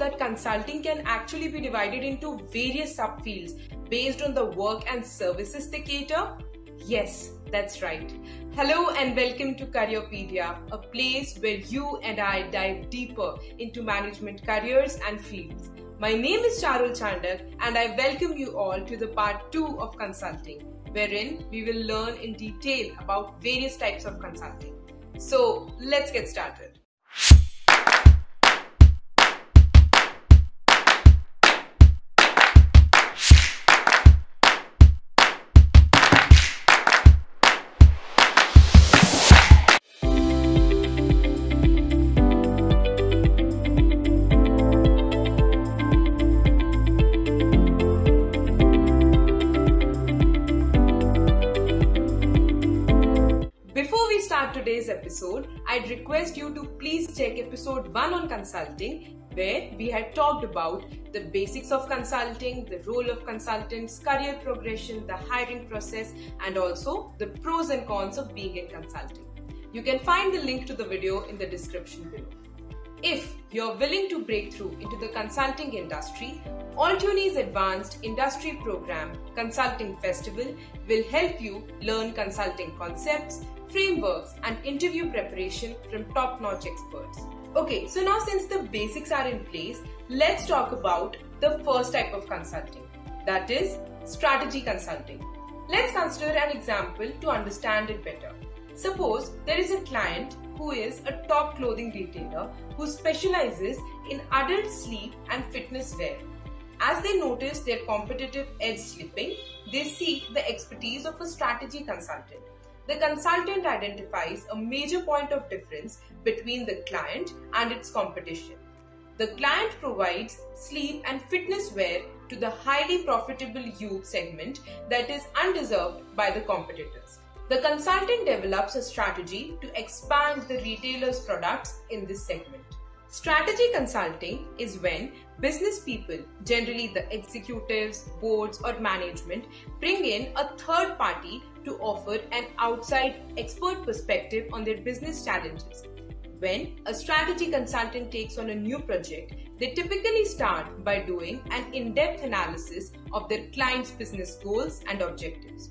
that consulting can actually be divided into various subfields based on the work and services they cater? Yes, that's right. Hello and welcome to CareerPedia, a place where you and I dive deeper into management careers and fields. My name is Charul and I welcome you all to the part 2 of consulting, wherein we will learn in detail about various types of consulting. So let's get started. Today's episode, I'd request you to please check episode 1 on consulting, where we had talked about the basics of consulting, the role of consultants, career progression, the hiring process, and also the pros and cons of being in consulting. You can find the link to the video in the description below. If you're willing to break through into the consulting industry, AltUni's advanced industry program, Consulting Festival, will help you learn consulting concepts, frameworks and interview preparation from top-notch experts. Okay, so now since the basics are in place, let's talk about the first type of consulting, that is strategy consulting. Let's consider an example to understand it better. Suppose there is a client who is a top clothing retailer who specializes in adult sleep and fitness wear. As they notice their competitive edge slipping, they seek the expertise of a strategy consultant. The consultant identifies a major point of difference between the client and its competition. The client provides sleep and fitness wear to the highly profitable youth segment that is undeserved by the competitors. The consultant develops a strategy to expand the retailer's products in this segment. Strategy consulting is when business people, generally the executives, boards or management, bring in a third party to offer an outside expert perspective on their business challenges. When a strategy consultant takes on a new project, they typically start by doing an in-depth analysis of their client's business goals and objectives.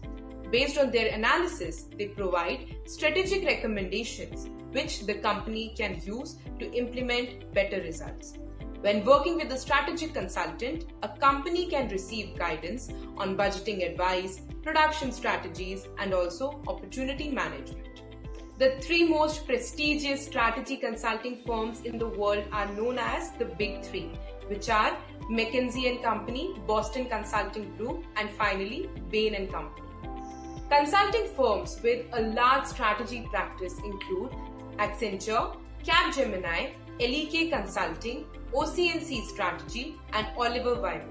Based on their analysis, they provide strategic recommendations which the company can use to implement better results. When working with a strategic consultant, a company can receive guidance on budgeting advice, production strategies, and also opportunity management. The 3 most prestigious strategy consulting firms in the world are known as the Big 3, which are McKinsey & Company, Boston Consulting Group, and finally Bain & Company. Consulting firms with a large strategy practice include Accenture, Capgemini, LEK Consulting, OC&C Strategy, and Oliver Wyman.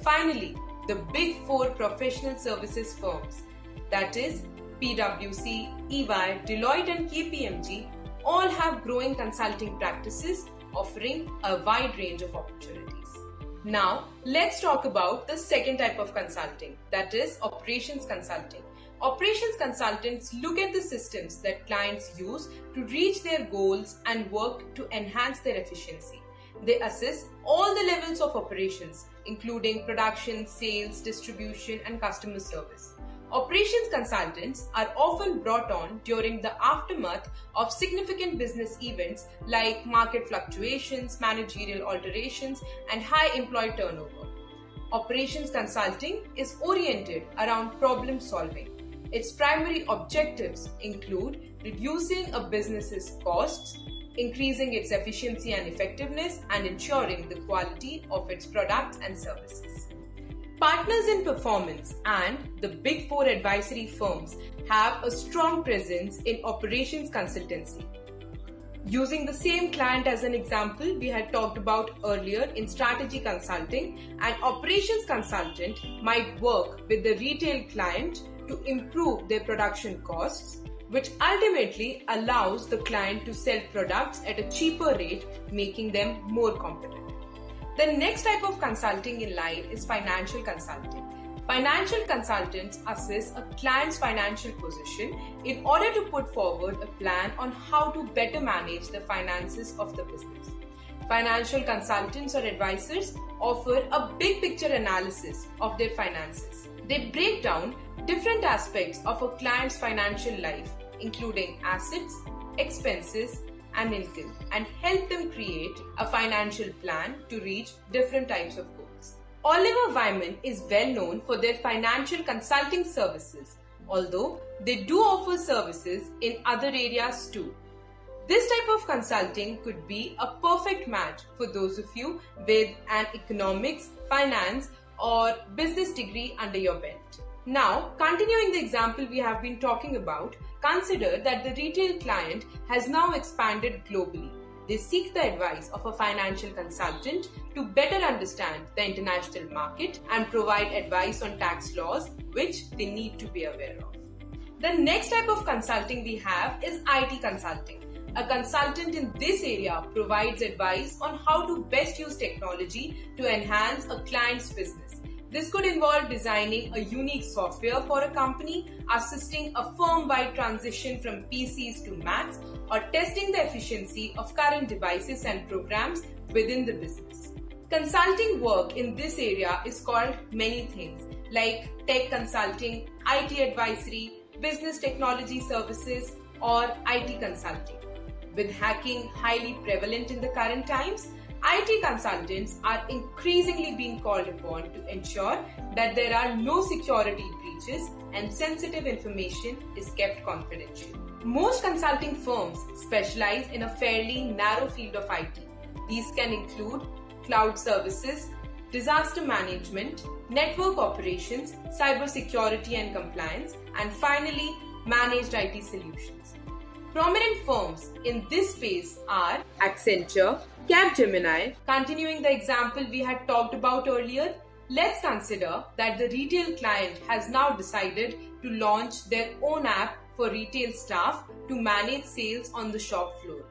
Finally, the Big 4 professional services firms, that is PwC, EY, Deloitte and KPMG, all have growing consulting practices offering a wide range of opportunities. Now, let's talk about the second type of consulting, that is operations consulting. Operations consultants look at the systems that clients use to reach their goals and work to enhance their efficiency. They assess all the levels of operations, including production, sales, distribution, and customer service. Operations consultants are often brought on during the aftermath of significant business events like market fluctuations, managerial alterations, and high employee turnover. Operations consulting is oriented around problem solving. Its primary objectives include reducing a business's costs, increasing its efficiency and effectiveness, and ensuring the quality of its products and services. Partners in Performance and the Big 4 advisory firms have a strong presence in operations consultancy. Using the same client as an example we had talked about earlier in strategy consulting, an operations consultant might work with the retail client to improve their production costs, which ultimately allows the client to sell products at a cheaper rate, making them more competitive. The next type of consulting in line is financial consulting. Financial consultants assess a client's financial position in order to put forward a plan on how to better manage the finances of the business. Financial consultants or advisors offer a big picture analysis of their finances. They break down different aspects of a client's financial life, including assets, expenses, and income, and help them create a financial plan to reach different types of goals. Oliver Wyman is well known for their financial consulting services, although they do offer services in other areas too. This type of consulting could be a perfect match for those of you with an economics, finance, or business degree under your belt. Now, continuing the example we have been talking about, consider that the retail client has now expanded globally. They seek the advice of a financial consultant to better understand the international market and provide advice on tax laws, which they need to be aware of. The next type of consulting we have is IT consulting. A consultant in this area provides advice on how to best use technology to enhance a client's business. This could involve designing a unique software for a company, assisting a firm-wide transition from PCs to Macs, or testing the efficiency of current devices and programs within the business. Consulting work in this area is called many things like tech consulting, IT advisory, business technology services, or IT consulting. With hacking highly prevalent in the current times, IT consultants are increasingly being called upon to ensure that there are no security breaches and sensitive information is kept confidential. Most consulting firms specialize in a fairly narrow field of IT. These can include cloud services, disaster management, network operations, cybersecurity and compliance, and finally, managed IT solutions. Prominent firms in this space are Accenture, Capgemini. Continuing the example we had talked about earlier, let's consider that the retail client has now decided to launch their own app for retail staff to manage sales on the shop floor.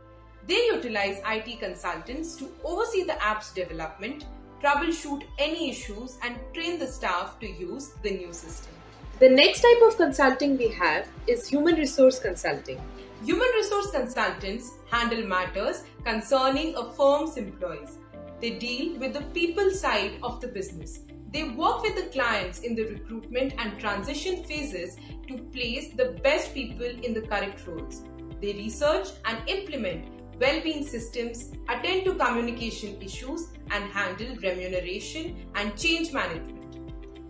They utilize IT consultants to oversee the app's development, troubleshoot any issues, and train the staff to use the new system. The next type of consulting we have is human resource consulting. Human resource consultants handle matters concerning a firm's employees. They deal with the people side of the business. They work with the clients in the recruitment and transition phases to place the best people in the correct roles. They research and implement well-being systems, attend to communication issues, and handle remuneration and change management.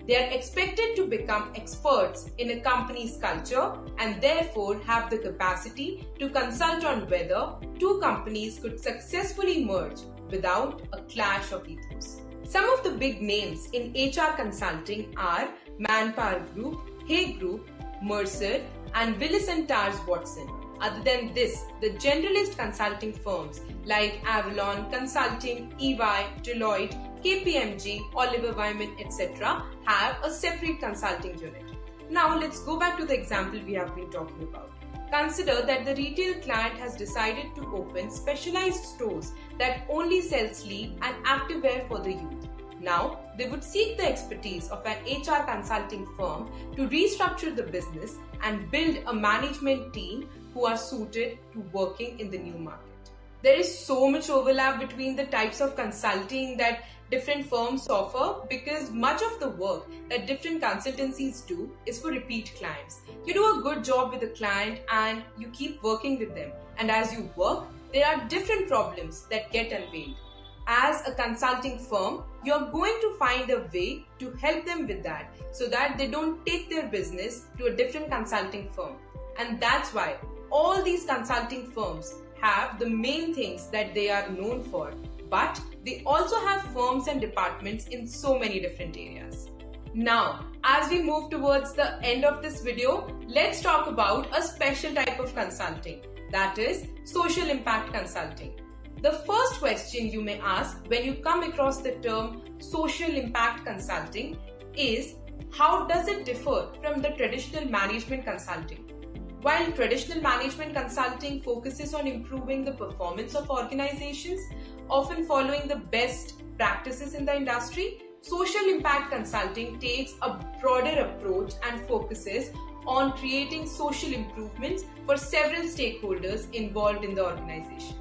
They are expected to become experts in a company's culture and therefore have the capacity to consult on whether two companies could successfully merge without a clash of ethos. Some of the big names in HR consulting are Manpower Group, Hay Group, Mercer, and Willis & Towers Watson. Other than this, the generalist consulting firms like Avalon Consulting, EY, Deloitte, KPMG, Oliver Wyman, etc. have a separate consulting unit. Now let's go back to the example we have been talking about. Consider that the retail client has decided to open specialized stores that only sell sleep and activewear for the youth. Now, they would seek the expertise of an HR consulting firm to restructure the business and build a management team who are suited to working in the new market. There is so much overlap between the types of consulting that different firms offer because much of the work that different consultancies do is for repeat clients. You do a good job with a client and you keep working with them. And as you work, there are different problems that get unveiled. As a consulting firm, you're going to find a way to help them with that so that they don't take their business to a different consulting firm. And that's why all these consulting firms have the main things that they are known for, but they also have firms and departments in so many different areas. Now, as we move towards the end of this video, let's talk about a special type of consulting, that is social impact consulting. The first question you may ask when you come across the term social impact consulting is, how does it differ from the traditional management consulting? While traditional management consulting focuses on improving the performance of organizations, often following the best practices in the industry, social impact consulting takes a broader approach and focuses on creating social improvements for several stakeholders involved in the organization.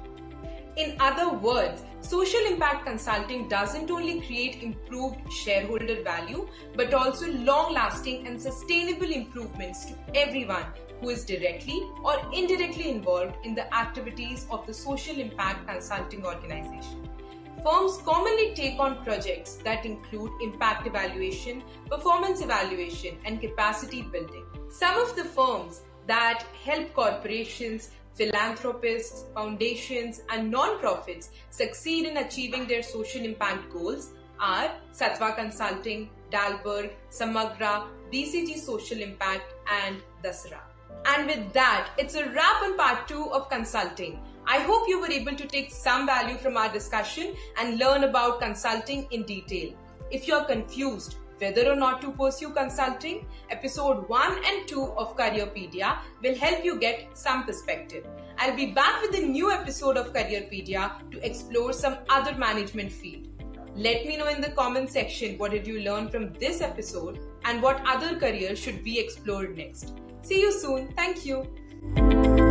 In other words, social impact consulting doesn't only create improved shareholder value, but also long-lasting and sustainable improvements to everyone who is directly or indirectly involved in the activities of the social impact consulting organization. Firms commonly take on projects that include impact evaluation, performance evaluation, and capacity building. Some of the firms that help corporations, philanthropists, foundations, and non-profits succeed in achieving their social impact goals are Sattva Consulting, Dalberg, Samagra, BCG Social Impact, and Dasra. And with that, it's a wrap on part 2 of consulting. I hope you were able to take some value from our discussion and learn about consulting in detail. If you're confused whether or not to pursue consulting, episode 1 and 2 of CareerPedia will help you get some perspective. I'll be back with a new episode of CareerPedia to explore some other management field. Let me know in the comment section what did you learn from this episode and what other career should we explore next. See you soon. Thank you.